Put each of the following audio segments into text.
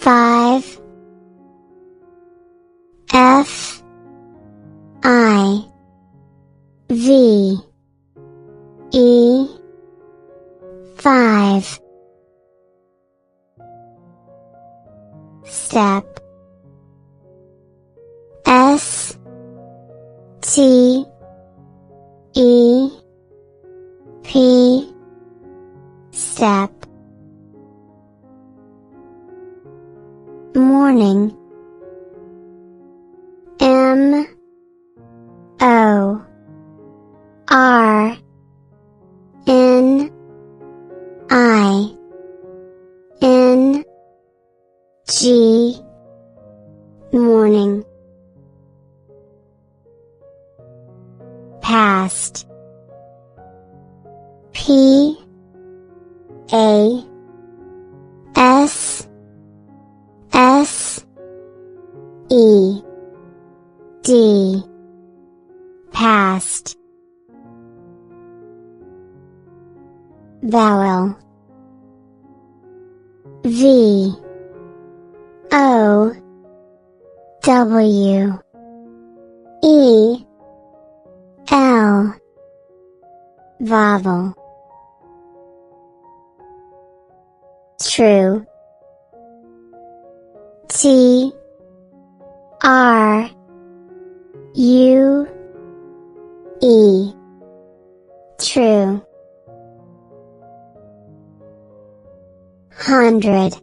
5 F I V E 5 Step S T E P Step Morning M O R N I N G Morning Past P A S S E D Past Vowel V O W E L Vowel True T R U E True 100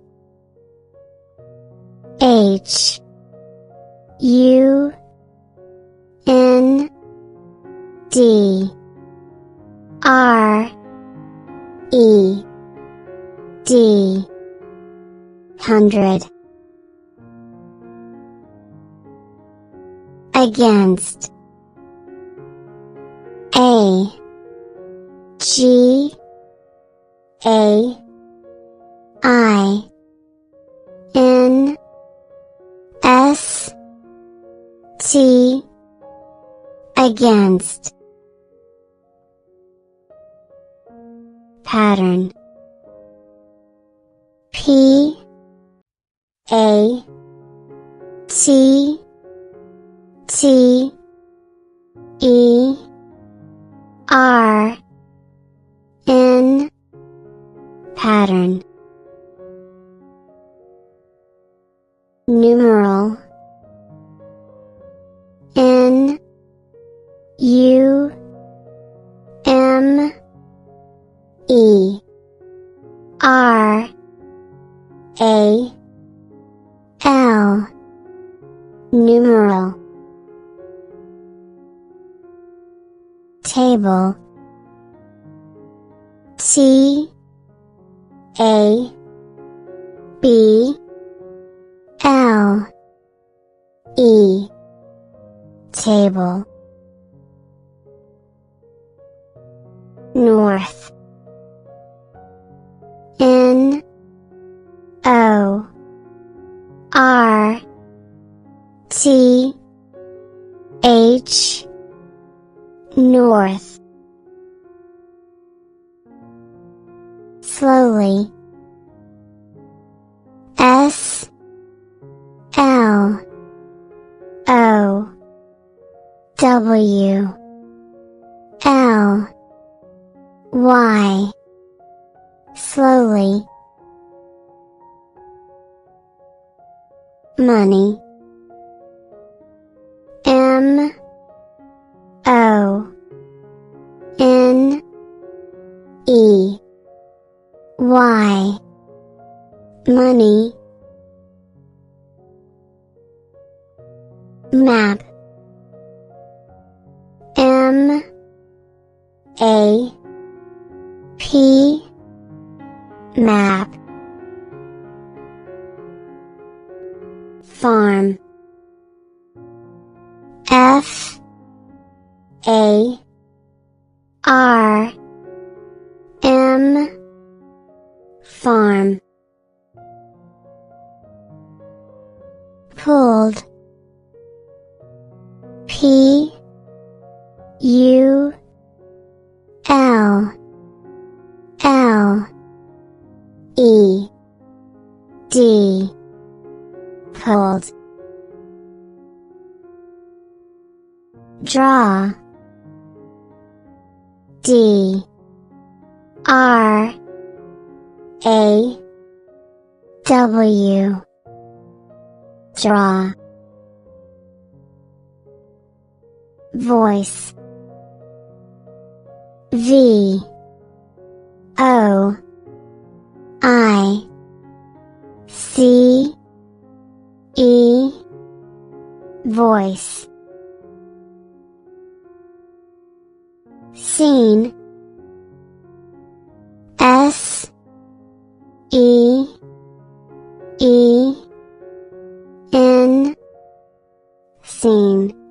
H U N D R E D 100 Against A G A I N S T Against Pattern P A T T E R N Pattern Numeral N U M E R A L Numeral Table T A B L E Table North N O R T H North Slowly S L O W L Y Slowly Money M O N E Y Money Map M A P Map Farm F A R M Farm Pulled P U L L E D cold. Draw. D R A W. Draw. Voice. V O I C E. Voice. Scene. S E E N. Scene.